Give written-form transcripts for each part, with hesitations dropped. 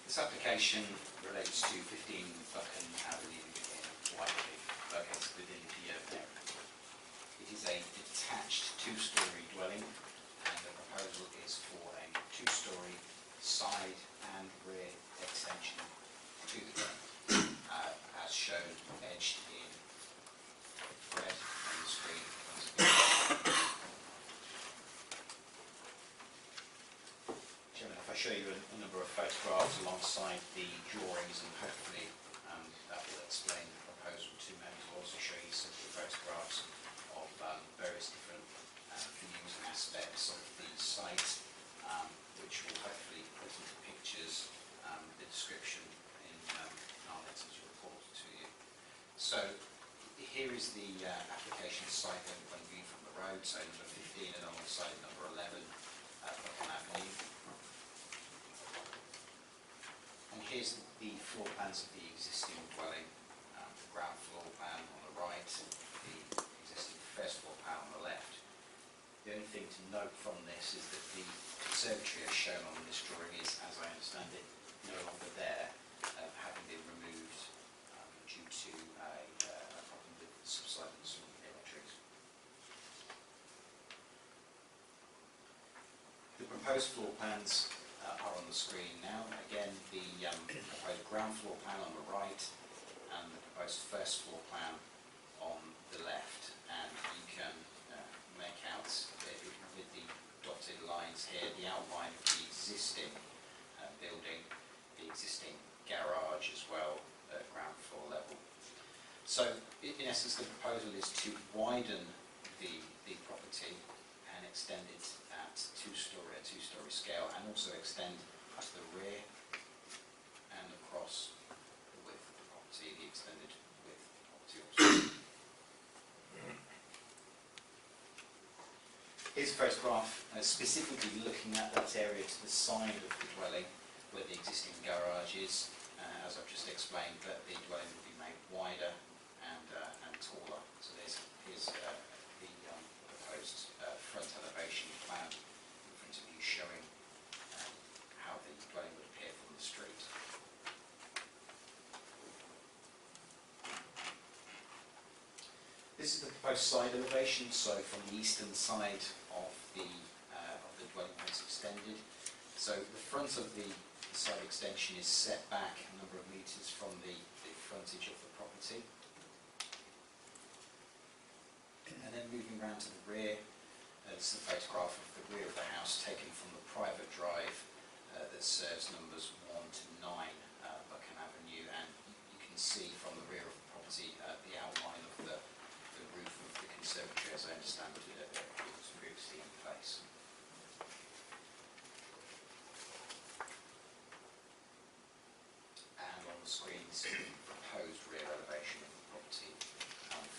This application relates to 15 Buchan Avenue in Whiteley, located within the urban area. It is a detached two-storey dwelling, and the proposal is for a two-storey side and rear extension to the dwelling, as shown edged in red on the screen. Chairman, if I show you a number of photographs alongside the drawings, and hopefully that will explain the proposal to members. I'll also show you some photographs of various different views and aspects of the site, which will hopefully put into pictures the description in our letters report to you. So here is the application site when viewed from the road, so number 15 and alongside number 11 Buchan Avenue. And here's the floor plans of the existing dwelling, the ground floor plan on the right, the existing first floor plan on the left. The only thing to note from this is that the conservatory as shown on this drawing is, as I understand it, no longer there, having been removed due to a problem with subsidence from electrics. The proposed floor plans are on the screen now. Again, the proposed ground floor plan on the right and the proposed first floor plan on the left. And you can make out with the dotted lines here the outline of the existing building, the existing garage as well at ground floor level. So in essence the proposal is to widen the property and extend it at a two-storey scale, and also extend to the rear and across the width of the property, the extended width of the property also. Here's a photograph specifically looking at that area to the side of the dwelling where the existing garage is. As I've just explained, that the dwelling will be made wider and taller. So here's the proposed front elevation plan in front of you, showing how the dwelling would appear from the street. This is the proposed side elevation, so from the eastern side of the dwelling when it's extended. So the front of the side extension is set back a number of metres from the frontage of the property. And then moving round to the rear, this is a photograph of the rear of the house taken from the private drive that serves numbers 1 to 9 Buchan Avenue, and you can see from the rear of the property the outline of the roof of the conservatory, as I understand it was previously in place. And on the screen is the proposed rear elevation of the property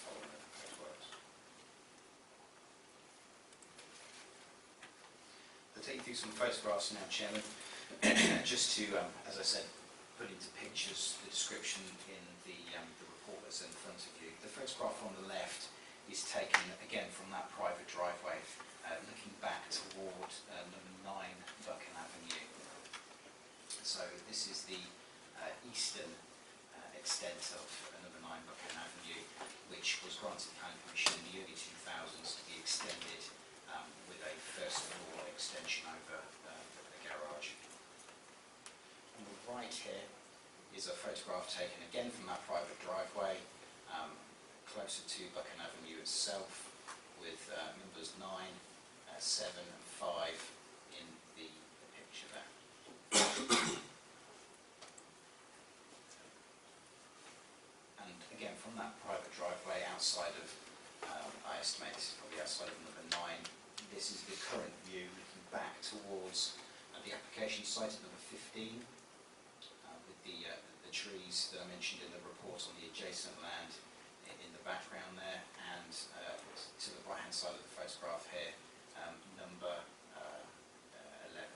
following the proposed works. I'll take you through some photographs now, Chairman, just to, as I said, put into pictures the description in the report that's in front of you. The photograph on the left is taken again from that private driveway, looking back toward number 9 Buchan Avenue. So this is the eastern extent of number 9 Buchan Avenue, which was granted planning permission in the early 2000s to be extended with a first floor extension over the garage. On the right here is a photograph taken again from that private driveway, closer to Buchan Avenue itself, with numbers 9, 7 and 5 in the picture there. And again from that private driveway outside of, I estimate it's probably outside of number 9, this is the current view looking back towards the application site at number 15, with the trees that I mentioned in the report on the adjacent land in the background there, and to the right hand side of the photograph here, number 11.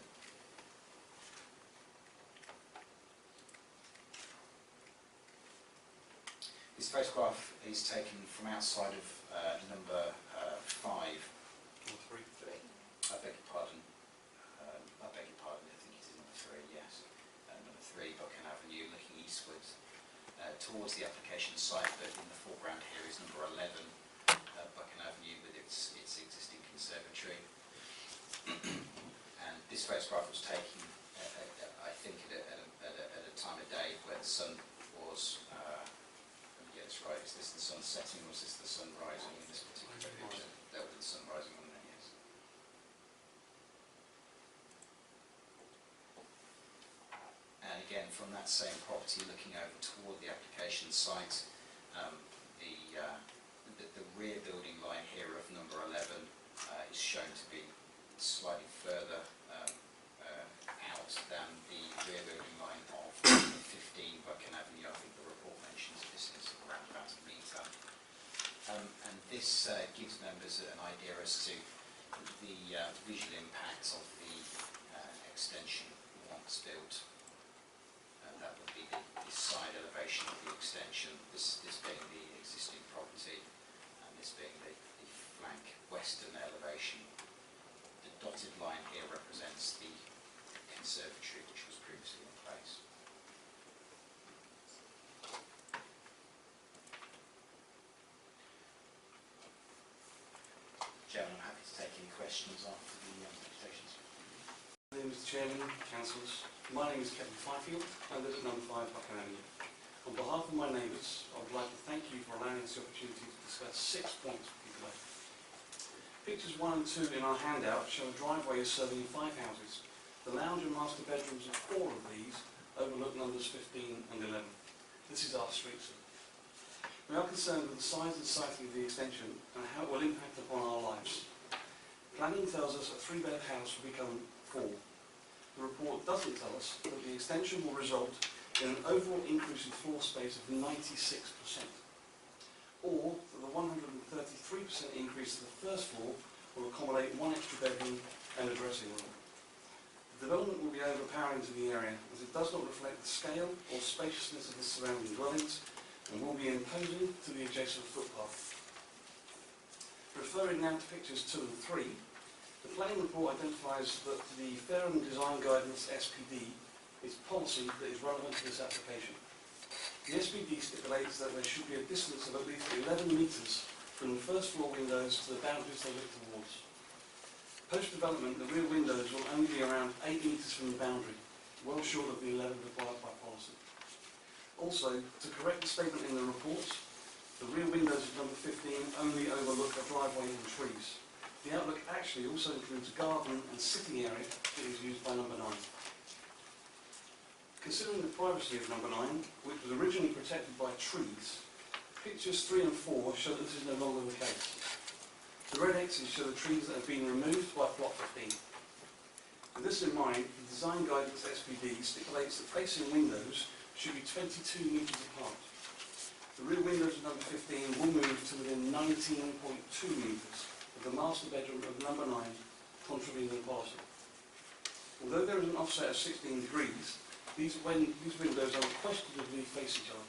This photograph is taken from outside of number 5. Or 3. I beg your pardon. I think it's in number 3, yes. Number 3. application site, but in the foreground here is number 11, Buchan Avenue, with its existing conservatory. And this photograph was taken, I think, at a time of day where the sun was, yeah, that's right, is this the sun setting or is this the sun rising in this particular picture? That was the sun rising on there, yes. And again, from that same property, looking over toward the application site, the rear building line here of number 11 is shown to be slightly further out than the rear building line of 15 Buchan Avenue. I think the report mentions this is around about a metre. And this gives members an idea as to the visual impact of the extension once built. That would be the side elevation of the extension, this being the existing property, and this being the flank western elevation. The dotted line here represents the conservatory which was previously in place. Chairman, I'm happy to take any questions after the presentations. Mr. Chairman, Councillors, my name is Kevin Fifield. I live at number 5 Buchan Avenue. On behalf of my neighbours, I would like to thank you for allowing us the opportunity to discuss 6 points with you today. Pictures 1 and 2 in our handout show a driveway serving 5 houses. The lounge and master bedrooms of 4 of these overlook numbers 15 and 11. This is our street scene. We are concerned with the size and siting of the extension and how it will impact upon our lives. Planning tells us a 3-bed house will become 4. The report doesn't tell us that the extension will result in an overall increase in floor space of 96%, or that the 133% increase to the first floor will accommodate 1 extra bedroom and a dressing room. The development will be overpowering to the area as it does not reflect the scale or spaciousness of the surrounding dwellings and will be imposing to the adjacent footpath. Referring now to pictures 2 and 3, the planning report identifies that the Fair and Design Guidance SPD is policy that is relevant to this application. The SPD stipulates that there should be a distance of at least 11 metres from the first floor windows to the boundaries they look towards. Post-development, the rear windows will only be around 8 metres from the boundary, well short of the 11 required by policy. Also, to correct the statement in the report, the rear windows of number 15 only overlook a driveway and trees. The outlook actually also includes a garden and sitting area that is used by number 9. Considering the privacy of number 9, which was originally protected by trees, pictures 3 and 4 show that this is no longer the case. The red X's show the trees that have been removed by plot 15. With this in mind, the Design Guidance SPD stipulates that facing windows should be 22 metres apart. The rear windows of number 15 will move to within 19.2 metres of the master bedroom of number 9, contravening the policy. Although there is an offset of 16 degrees, these windows unquestionably face each other.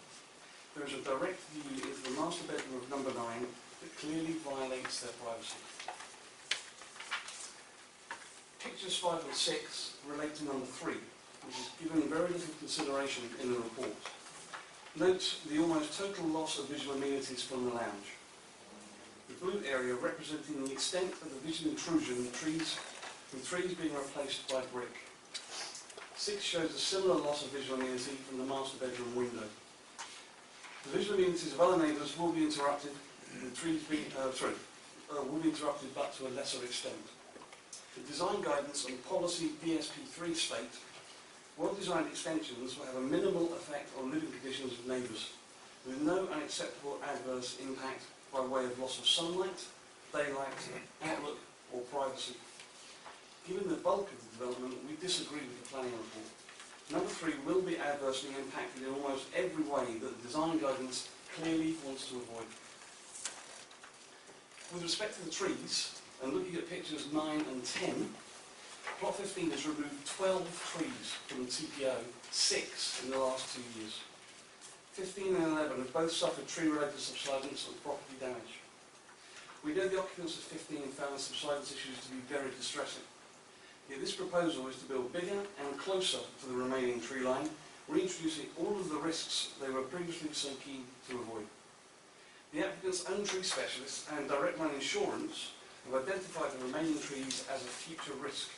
There is a direct view into the master bedroom of number 9 that clearly violates their privacy. Pictures 5 and 6 relate to number 3, which is given very little consideration in the report. Note the almost total loss of visual amenities from the lounge. The blue area representing the extent of the visual intrusion with trees being replaced by brick. 6 shows a similar loss of visual amenity from the master bedroom window. The visual amenities of other neighbours will be interrupted, will be interrupted but to a lesser extent. The design guidance and policy DSP3 state well-designed extensions will have a minimal effect on living conditions of neighbours, with no unacceptable adverse impact by way of loss of sunlight, daylight, outlook or privacy. Given the bulk of the development, we disagree with the planning report. Number 3 will be adversely impacted in almost every way that the design guidance clearly wants to avoid. With respect to the trees, and looking at pictures 9 and 10, plot 15 has removed 12 trees from the TPO, 6 in the last 2 years. 15 and 11 have both suffered tree-related subsidence and property damage. We know the occupants of 15 found the subsidence issues to be very distressing. Yet this proposal is to build bigger and closer to the remaining tree line, reintroducing all of the risks they were previously so keen to avoid. The applicant's own tree specialists and Direct Line Insurance have identified the remaining trees as a future risk,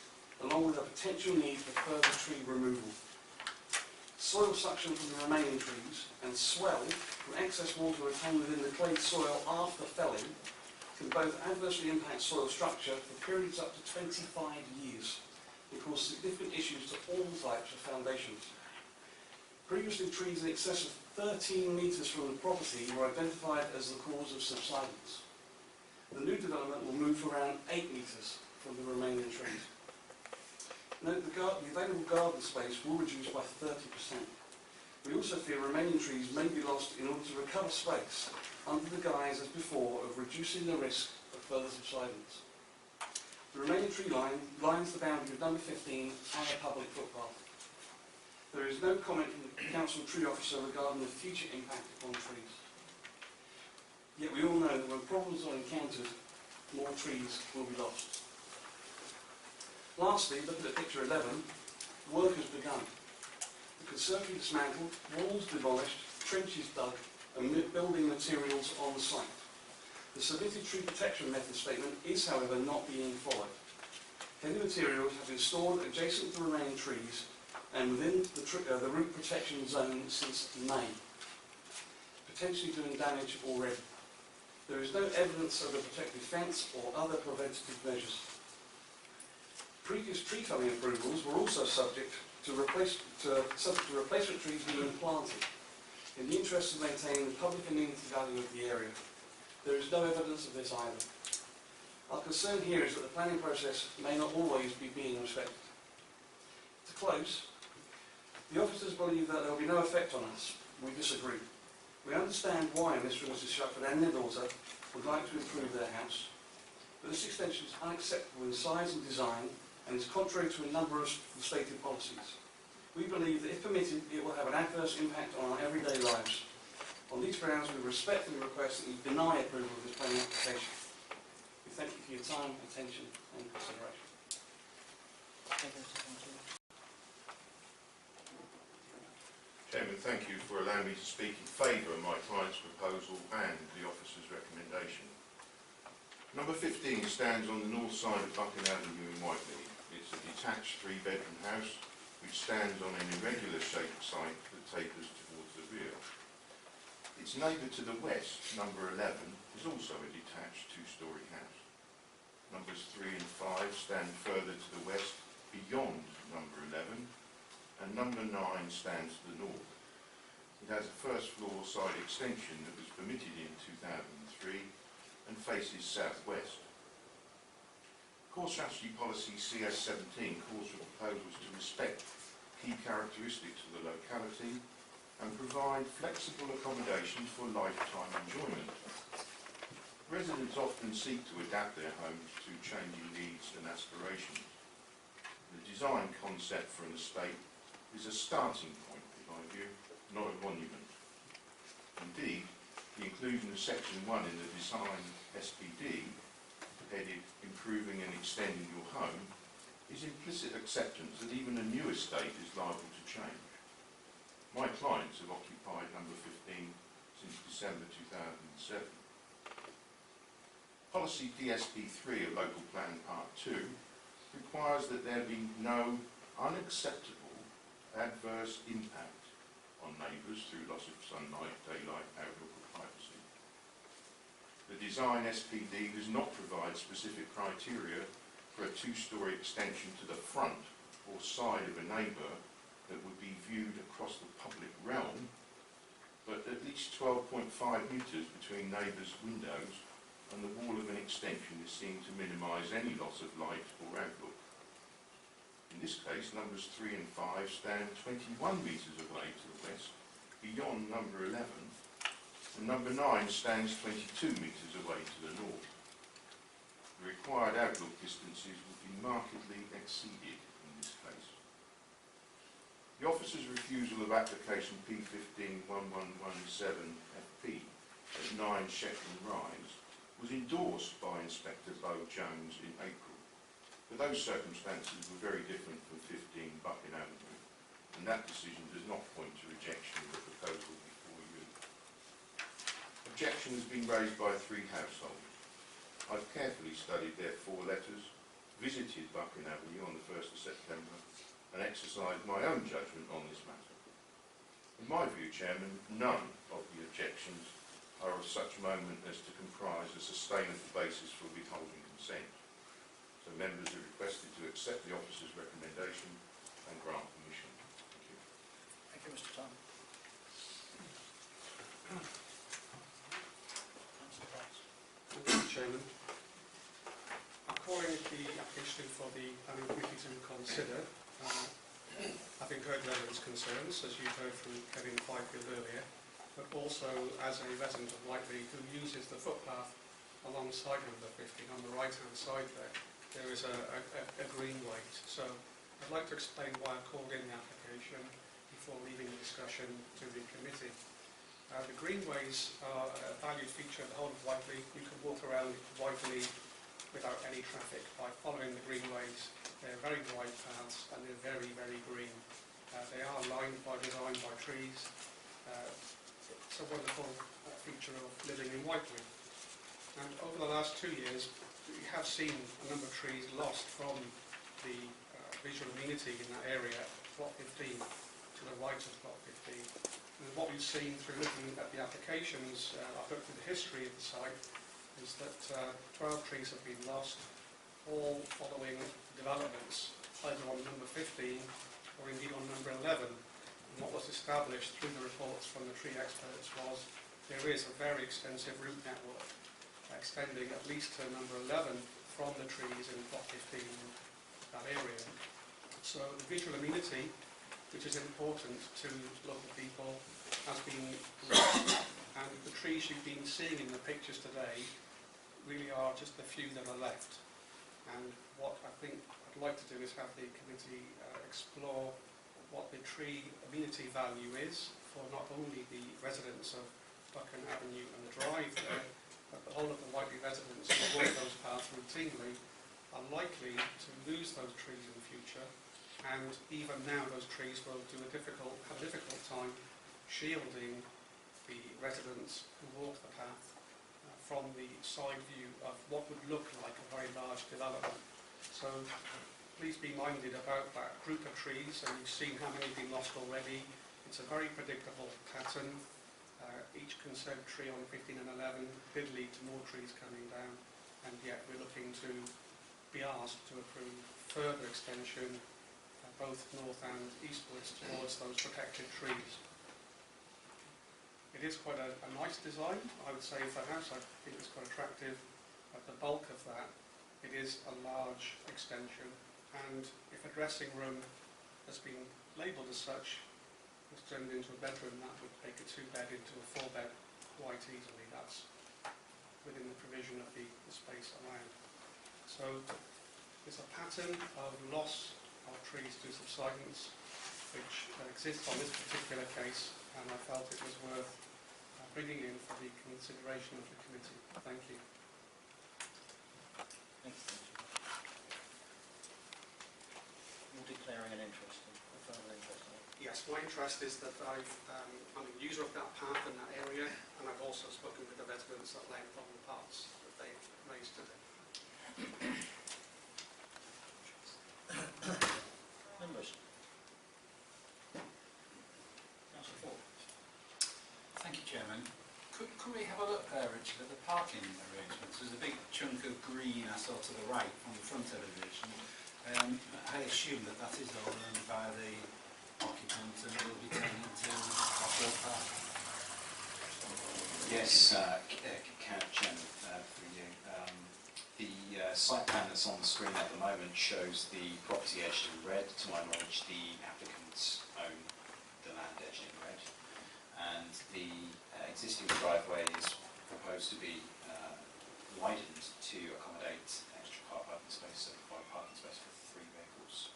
along with a potential need for further tree removal. Soil suction from the remaining trees and swell from excess water retained within the clay soil after felling can both adversely impact soil structure for periods up to 25 years and cause significant issues to all types of foundations. Previously, trees in excess of 13 metres from the property were identified as the cause of subsidence. The new development will move for around 8 metres from the remaining trees. Note the available garden space will reduce by 30%. We also fear remaining trees may be lost in order to recover space under the guise, as before, of reducing the risk of further subsidence. The remaining tree line lines the boundary of number 15 and a public footpath. There is no comment from the Council Tree Officer regarding the future impact upon trees. Yet we all know that when problems are encountered, more trees will be lost. Lastly, looking at picture 11, work has begun. The conservatory dismantled, walls demolished, trenches dug, and building materials on the site. The submitted tree protection method statement is, however, not being followed. Heavy materials have been stored adjacent to the remaining trees and within the root protection zone since May, potentially doing damage already. There is no evidence of a protective fence or other preventative measures. Previous tree felling approvals were also subject to replacement trees being planted in the interest of maintaining the public amenity value of the area. There is no evidence of this either. Our concern here is that the planning process may not always be being respected. To close, the officers believe that there will be no effect on us. We disagree. We understand why Mr. and Mrs. Shepard and their daughter would like to improve their house, but this extension is unacceptable in size and design and is contrary to a number of stated policies. We believe that if permitted, it will have an adverse impact on our everyday lives. On these grounds, we respectfully request that you deny approval of this planning application. We thank you for your time, attention and consideration. Chairman, thank you for allowing me to speak in favour of my client's proposal and the officer's recommendation. Number 15 stands on the north side of Buchan Avenue in Whiteley. It's a detached 3-bedroom house which stands on an irregular shaped site that tapers towards the rear. Its neighbour to the west, number 11, is also a detached 2-storey house. Numbers 3 and 5 stand further to the west beyond number 11, and number 9 stands to the north. It has a first floor side extension that was permitted in 2003 and faces southwest. Core Strategy Policy CS17 calls for proposals to respect key characteristics of the locality and provide flexible accommodations for lifetime enjoyment. Residents often seek to adapt their homes to changing needs and aspirations. The design concept for an estate is a starting point, in my view, not a monument. Indeed, the inclusion of Section 1 in the Design SPD, headed Improving and Extending Your Home, is implicit acceptance that even a new estate is liable to change. My clients have occupied number 15 since December 2007. Policy DSP3 of Local Plan Part 2 requires that there be no unacceptable adverse impact on neighbours through loss of sunlight, daylight, outlook or privacy. The design SPD does not provide specific criteria for a 2-storey extension to the front or side of a neighbour that would be viewed across the public realm, but at least 12.5 metres between neighbours' windows and the wall of an extension is seen to minimise any loss of light or outlook. In this case, numbers 3 and 5 stand 21 metres away to the west, beyond number 11, and number 9 stands 22 metres away to the north. The required outlook distances would be markedly exceeded in this case. The officer's refusal of application P151117FP at 9 Shetland Rise was endorsed by Inspector Beau Jones in April, but those circumstances were very different from 15 Buchan Avenue, and that decision does not point to rejection of the proposal before you. Objection has been raised by 3 households. I've carefully studied their 4 letters, visited Buchan Avenue on the 1st of September, and exercised my own judgment on this matter. In my view, Chairman, none of the objections are of such moment as to comprise a sustainable basis for withholding consent. So members are requested to accept the officer's recommendation and grant permission. Thank you. Thank you, Mr. Tom. Mr. Chairman, I'm calling the application for the planning committee to consider. Having heard the evidence concerns, as you've heard from Kevin Fifield earlier, but also as a resident of Whiteley who uses the footpath alongside number 15 on the right-hand side there is a greenway. So I'd like to explain why I called in the application before leaving the discussion to the committee. The greenways are a valued feature of the whole of Whiteley. You can walk around Whiteley without any traffic by following the greenways. They're very wide paths and they're very, very green. They are lined by design by trees. It's a wonderful feature of living in Whiteley. And over the last 2 years, we have seen a number of trees lost from the visual amenity in that area, plot 15, to the right of plot 15. And what we've seen through looking at the applications, I've looked at the history of the site, is that 12 trees have been lost, all following developments, either on number 15 or indeed on number 11. And what was established through the reports from the tree experts was there is a very extensive root network extending at least to number 11 from the trees in plot 15 in that area. So the visual amenity, which is important to local people, has been lost, and the trees you've been seeing in the pictures today really are just the few that are left. And what I think I'd like to do is have the committee explore what the tree amenity value is for not only the residents of Buchan Avenue and the drive there, but the whole of the Whiteley residents who walk those paths routinely are likely to lose those trees in the future, and even now those trees will have a difficult time shielding the residents who walk the path from the side view of what would look like a very large development. So please be minded about that group of trees, and you've seen how many have been lost already. It's a very predictable pattern. Each conservatory on 15 and 11 did lead to more trees coming down, and yet we're looking to be asked to approve further extension both north and eastwards towards those protected trees. It is quite a nice design, I would say, for a house. I think it's quite attractive. But the bulk of that, it is a large extension, and if a dressing room has been labelled as such, was turned into a bedroom, that would take a 2-bed into a 4-bed quite easily. That's within the provision of the space around. So there's a pattern of loss of trees to subsidence which exists on this particular case, and I felt it was worth bringing in for the consideration of the committee. Thank you. Thank you. You're declaring an interest, a further interest in it? Yes, my interest is that I'm a user of that path in that area, and I've also spoken with the residents at length on the parts that they've raised today. Members? Councillor Ford. Thank you, Chairman. Could we have a look there, Richard, at the parking arrangements? There's a big chunk of green I saw to the right on the front elevation. I assume that that is all owned by the occupants and will be taken to off-road park. Yes, Chairman, through you. The site plan that's on the screen at the moment shows the property edged in red. To my knowledge, the applicants own the land edged in red, and the existing driveway is proposed to be widened to accommodate extra car parking space, 75 parking space for 3 vehicles.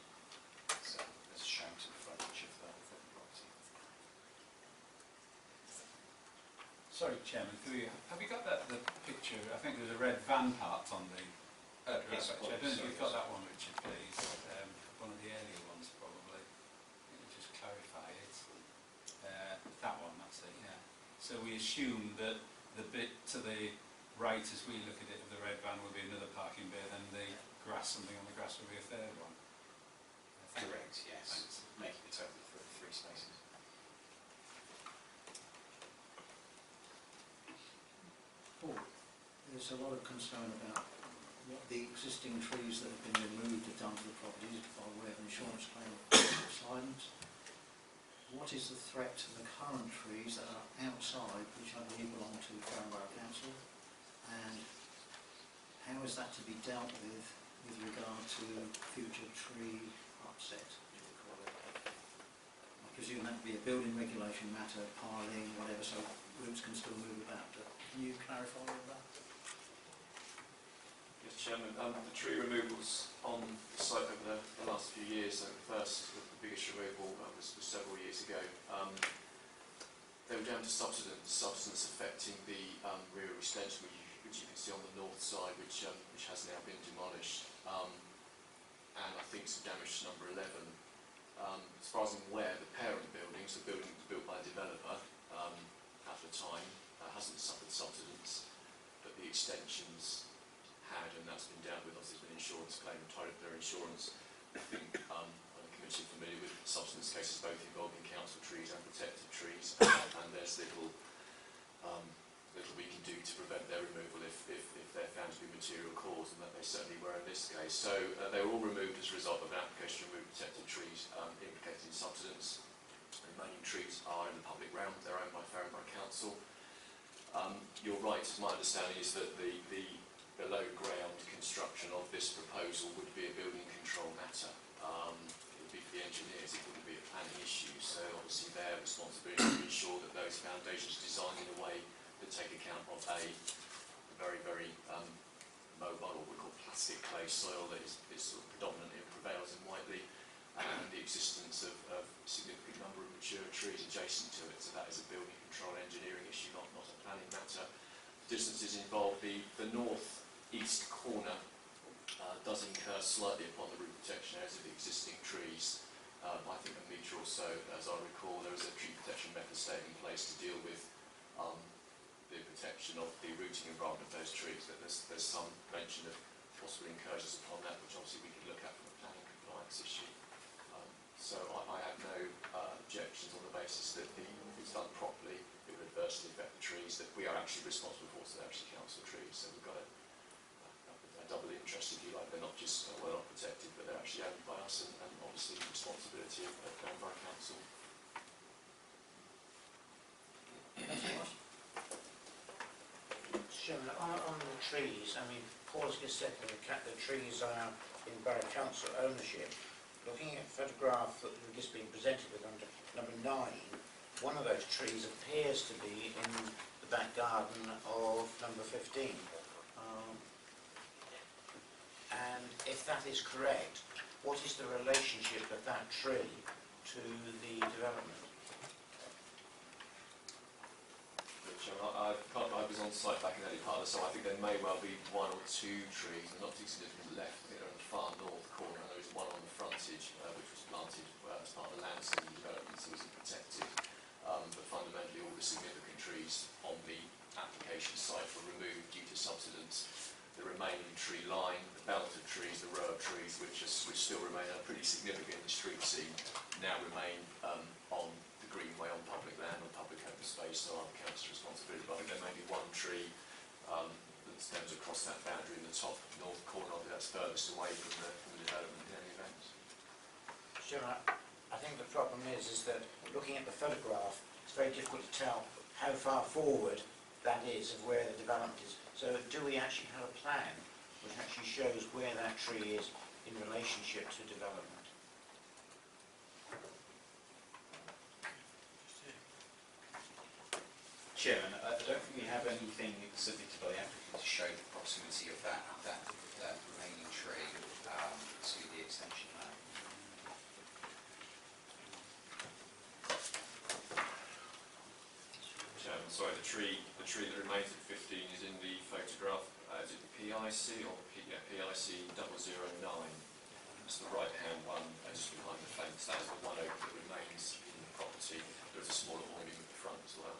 So that's shown to the frontage of the property. Sorry, Chairman, have you got the picture? I think there's a red van parked on the Yes, I don't know if you've got that one, Richard, please. One of the earlier ones, probably. Just clarify. assume that the bit to the right, as we look at it, of the red van will be another parking bay, then the grass, something on the grass will be a third one. Correct, yes. Thanks. Making a total of three spaces. Paul, there's a lot of concern about what the existing trees that have been removed have done to the properties by way of insurance claim silence. What is the threat to the current trees that are outside, which I believe belong to Farnborough Council, and how is that to be dealt with regard to future tree upset, as you call it? I presume that would be a building regulation matter, piling, whatever, so roots can still move about. Can you clarify all that? Yes, Chairman. The tree removals on the site over the last few years, the biggest removal was several years ago. They were down to subsidence affecting the rear extension, which you can see on the north side, which has now been demolished, and I think some damage to number 11. As far as I'm aware, the parent building, so the building was built by a developer at the time, hasn't suffered subsidence, but the extensions had, and that's been dealt with. Obviously, there's been insurance claim tied up their insurance. I think I'm committed familiar with subsidence cases both involving council trees and protected trees, and there's little we can do to prevent their removal if they're found to be material cause, and that they certainly were in this case. So they were all removed as a result of an application to remove protected trees implicated in subsidence. The remaining trees are in the public realm, they're owned by Farnborough Council. You're right, my understanding is that the below ground construction of this proposal would be a building control matter. It would be for the engineers, it wouldn't be a planning issue, so obviously their responsibility to ensure that those foundations are designed in a way that take account of a very, very mobile, what we call plastic clay soil that is sort of predominantly prevails in Whiteley, and the existence of a significant number of mature trees adjacent to it, so that is a building control engineering issue, not a planning matter. The distances involved, the north-east corner does incur slightly upon the root protection areas of the existing trees. I think a metre or so, as I recall, there is a tree protection method state in place to deal with the protection of the rooting environment of those trees, but there's some mention of possible incursions upon that, which obviously we can look at from a planning compliance issue. So I have no objections on the basis that if it's done properly, it would adversely affect the trees that we are actually responsible for, so they're actually council trees. So we've got a double interest, if you like. They're not just well not protected, but they're actually owned by us, and obviously the responsibility of Farnborough Council. Chairman, on the trees, I mean, Paul's just said that the trees are in Borough Council ownership. Looking at the photograph that we've just been presented with under number 9, one of those trees appears to be in the back garden of number 15. And if that is correct, what is the relationship of that tree to the development? I was on site back in early part of the summer. I think there may well be one or two trees, not too significant left. I think they're on the far north corner, and there is one on the frontage, which was planted as part of the land scheme development, so it was protected. But fundamentally, all the significant trees on the application site were removed due to subsidence. The remaining tree line, the belt of trees, the row of trees, which still remain pretty significant in the street scene, now remain on the greenway, on public land, on public open space, so our council's responsibility. But I think there may be one tree that stems across that boundary in the top north corner of it, that's furthest away from the development in any event. Sure, I think the problem is that looking at the photograph, it's very difficult to tell how far forward that is of where the development is. So do we actually have a plan which actually shows where that tree is in relationship to development? Chairman, I don't think we have anything submitted by the applicant to show the proximity of that remaining tree to the extension plan. Chairman, sorry, the tree that remains at 15 is in the photograph. Is it the PIC or PIC 009? It's the right-hand one, just behind the fence. That is the one oak that remains in the property. There's a smaller awning at the front as well.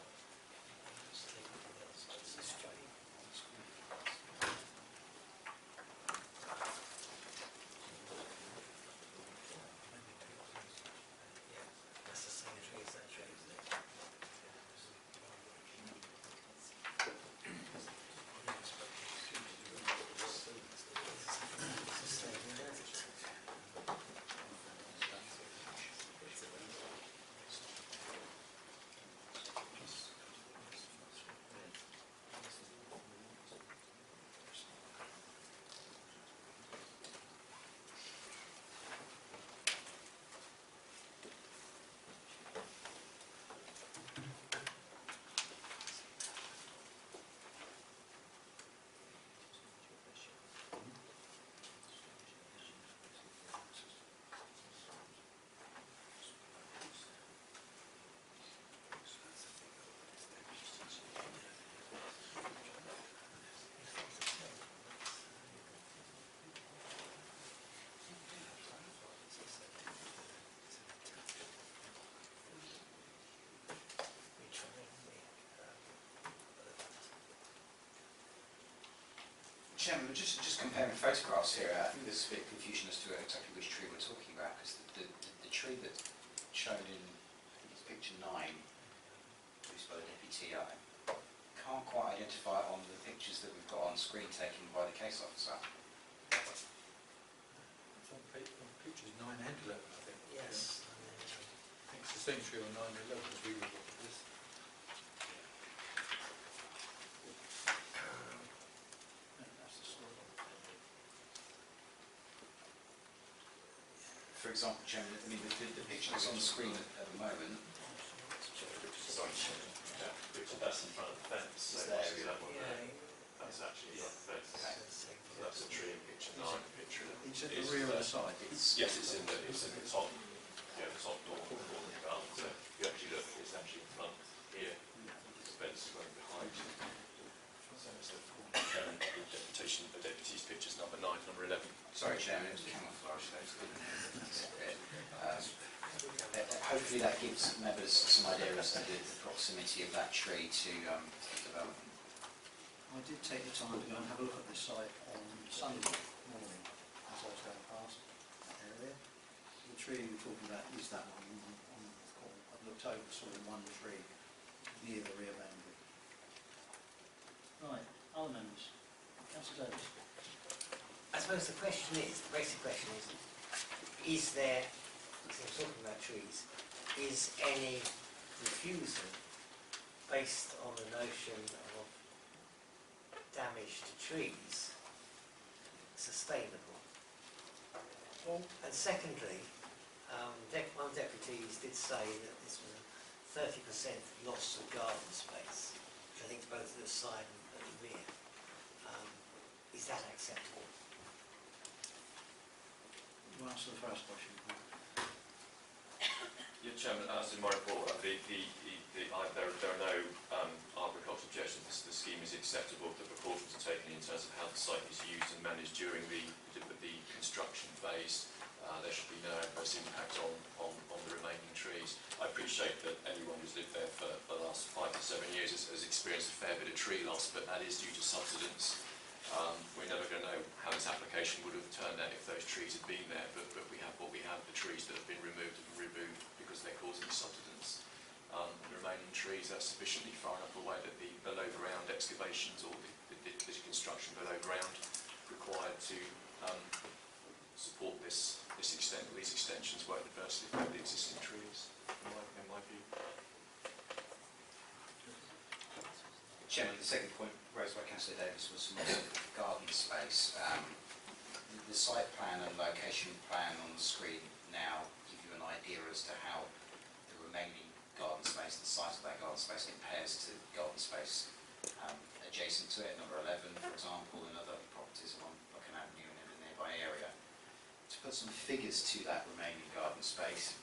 Chairman, just comparing photographs here, I think there's a bit of confusion as to exactly which tree we're talking about, because the tree that's shown in, I think it's picture 9, produced by the deputy, I can't quite identify it on the pictures that we've got on screen taken by the case officer. It's on pictures 9 and 11, I think. Yes. I think it's the same tree on 9 and 11 as we reported this. That's the story. For example, Chairman, I mean, the picture that's on the screen at the moment Sorry, yeah, that's in front of the fence. is So there. obviously that one there, that's actually in front of the fence. So that's a tree in picture 9. Picture. It's at It the is rear of the there. side. Yes, it's in the top, yeah, the top door of the garden. So if you actually look, it's actually in front here. The fence is going behind. So it's the deputy's pictures number 9, number 11. Sorry, Chairman, it was camouflage. Hopefully that gives members some idea as to the proximity of that tree to development. I did take the time to go and have a look at this site on Sunday morning as I was going past that area. The tree we're talking about is that one on the corner. I've looked over, saw one tree near the rear boundary. Right, other members. Councillor Davis. I suppose the question is, the basic question is there, since we're talking about trees, is any refusal based on the notion of damage to trees sustainable? And secondly, one of the deputies did say that this was a 30% loss of garden space, which I think is both at the side and at the rear. Is that acceptable? You answer the first question. Yeah, Chairman, as in my report, there are no arboricultural objections. The scheme is acceptable. The precautions are taken in terms of how the site is used and managed during the construction phase. There should be no adverse impact on the remaining trees. I appreciate that anyone who's lived there for the last 5 to 7 years has experienced a fair bit of tree loss, but that is due to subsidence. We're never going to know how this application would have turned out if those trees had been there, but we have what we have. The trees that have been removed because they're causing subsidence. The remaining trees are sufficiently far enough away that the below ground excavations or the construction below ground required to support these extensions won't adversely affect the existing trees, in my view. Chairman, the second point raised by Councillor Davis was loss of garden space. The site plan and location plan on the screen now give you an idea as to how the remaining garden space, the size of that garden space compares to garden space adjacent to it, number 11 for example, and other properties along Buchan Avenue and in the nearby area. To put some figures to that remaining garden space,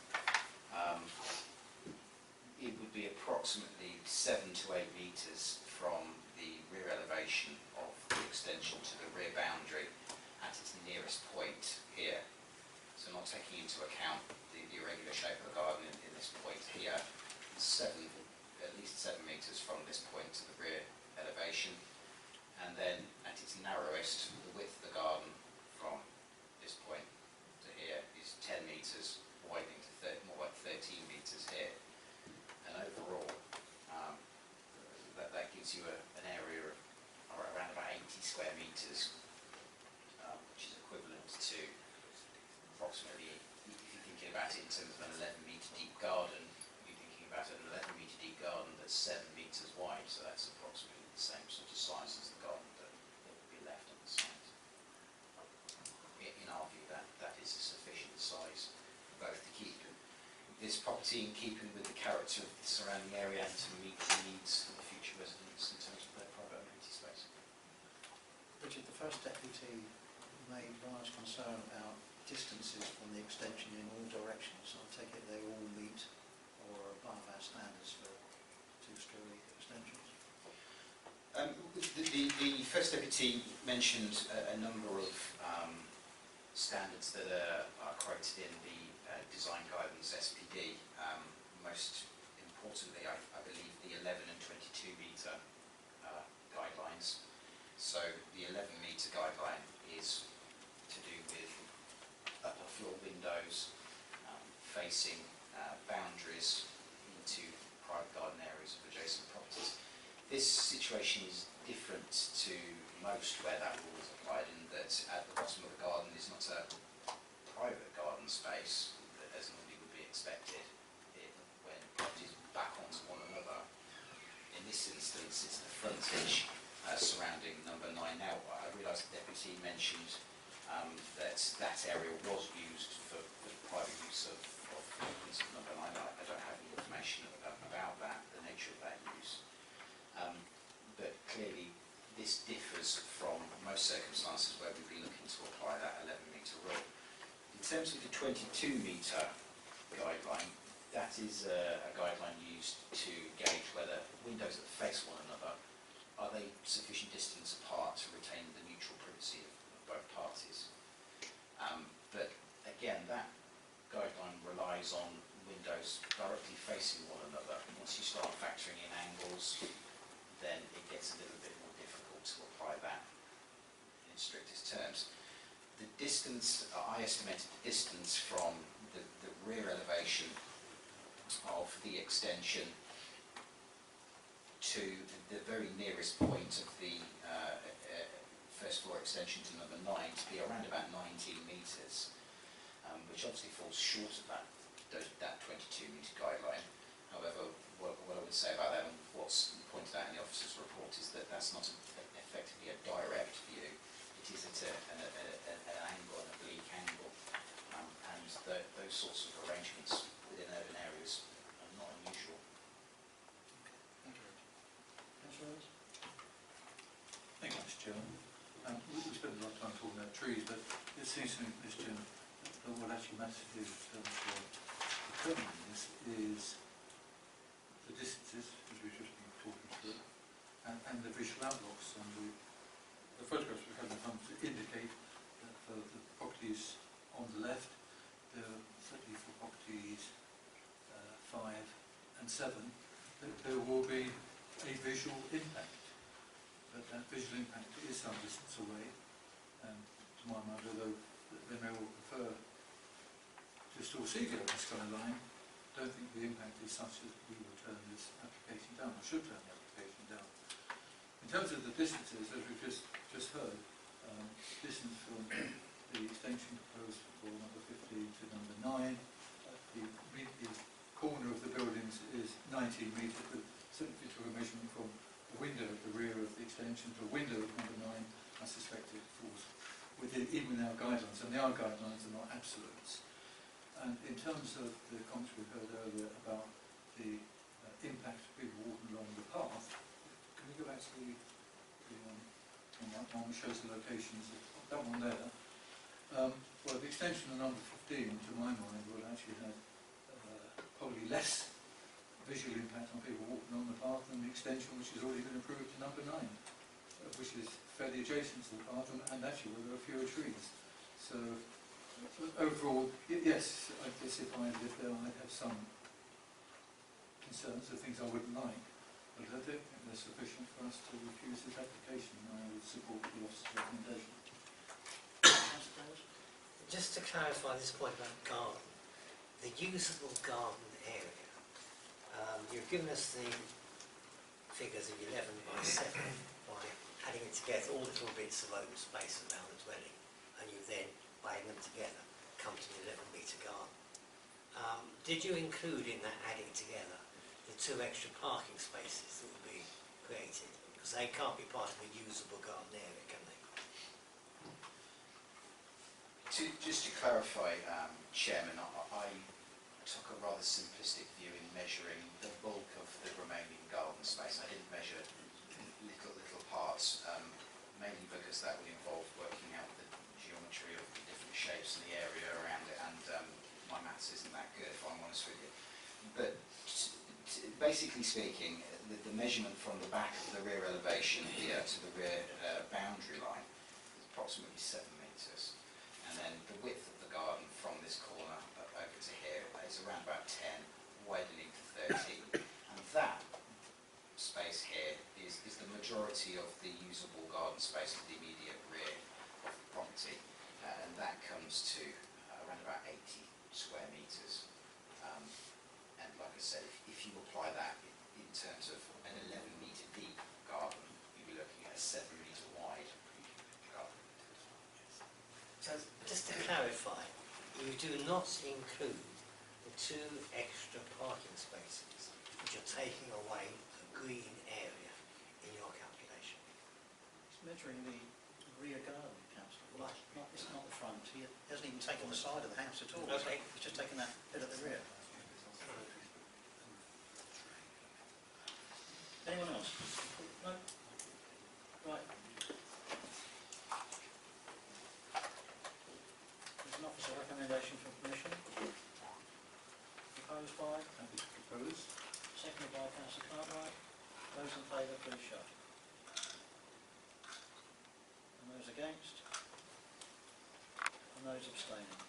it would be approximately 7 to 8 metres from the rear elevation of the extension to the rear boundary at its nearest point here. So not taking into account the irregular shape of the garden in this point here, at least 7 metres from this point to the rear elevation, and then at its narrowest, the width of the garden from this point to here is 10 metres, widening to more like 13 metres here. And overall, that gives you an area of around about 80 square metres, which is equivalent to approximately, if you're thinking about it in terms of an 11 metre deep garden, you're thinking about an 11 metre deep garden that's 7 metres wide, so that's approximately the same sort of size as the garden that would be left on the site. In our view, that is a sufficient size both to keep this property in keeping with the character of the surrounding area and to meet the needs of the future residents in terms of their private amenity space. Richard, the first deputy made large concern about distances from the extension in all directions. I take it they all meet or are above our standards for two-storey extensions. The first deputy mentioned a number of standards that are quoted in the design guidance SPD. Most importantly, I believe the 11 and 22 metre guidelines. So the 11 metre metre guideline is to do with upper floor windows facing boundaries into private garden areas of adjacent properties. This situation is different to most where that rule is applied, in that at the bottom of the garden is not a private garden space, as normally would be expected when properties back onto one another. In this instance, it's the frontage surrounding number 9. Now, I realise the Deputy mentioned that area was used for private use of number 9. I don't have any information about that, the nature of that use. But clearly, this differs from most circumstances where we'd be looking to apply that 11 metre rule. In terms of the 22 metre guideline, that is a guideline used to gauge whether windows that face one another, are they sufficient distance apart to retain the mutual privacy of both parties. But again, that guideline relies on windows directly facing one another. Once you start factoring in angles, then it gets a little bit more difficult to apply that in strictest terms. The distance, I estimated the distance from the rear elevation of the extension to the very nearest point of the first floor extension to number 9 to be around about 19 metres, which obviously falls short of that 22 metre guideline. However, what I would say about that, and what's pointed out in the officer's report, is that that's not effectively a direct view. It is at an angle, an oblique angle, and those sorts of arrangements within urban areas are not unusual. Thank you. Councillor Rose? Thank you, Mr. Chairman. We spent a lot of time talking about trees, but it seems to me, Mr. Chairman, that what actually matters in terms of determining this is the distances, as we've just been talking through, and the visual outlooks. And the photographs we've had in front indicate that for the properties on the left, certainly for properties 5 and 7, that there will be a visual impact. But that visual impact is some distance away, and to my mind, although they may all prefer to still see the open skyline, I don't think the impact is such that we will turn this application down, or should turn the application down. In terms of the distances, as we've just heard, distance from the extension proposed for number 15 to number 9, the corner of the buildings is 19 metres, but simply took a measurement from a window at the rear of the extension to a window at number 9, I suspect it falls within even our guidelines, and our guidelines are not absolutes. And in terms of the comments we heard earlier about the impact of people walking along the path, can we go back to on that one which shows the locations of that one there? Well, the extension of number 15, to my mind, will actually have probably less visual impact on people walking on the path than the extension which has already been approved to number 9, which is fairly adjacent to the path, and actually where there are fewer trees. So overall, yes, I guess if I lived there, I'd have some concerns of things I wouldn't like, but I don't think they're sufficient for us to refuse this application, and I would support the officer's recommendation. Just to clarify this point about garden, the usable garden area, you've given us the figures of 11 by 7 by adding it together, all little bits of open space around the dwelling, and you then, by adding them together, come to the 11 metre garden. Did you include in that adding together the 2 extra parking spaces that would be created? Because they can't be part of a usable garden area, can they? Just to clarify, Chairman, I took a rather simplistic view in measuring the bulk of the remaining garden space. I didn't measure little parts, mainly because that would involve working out the geometry of the different shapes in the area around it, and my maths isn't that good, if I'm honest with you. But basically speaking, the measurement from the back of the rear elevation here to the rear boundary line is approximately 7 metres. And then the width of the garden from this corner over to here is around about 10, widening to 13. And that space here is the majority of the usable garden space of the immediate rear not include the 2 extra parking spaces which are taking away a green area in your calculation. It's measuring the rear garden, councillor. Right. It's not the front. He hasn't even taken the side of the house at all. Okay. He's just taken that bit at the rear. Anyone else? No? Right. There's an officer recommendation for permission. Proposed by? Happy to propose. Seconded by councillor Cartwright. Those in favour, please show. And those against? And those abstaining.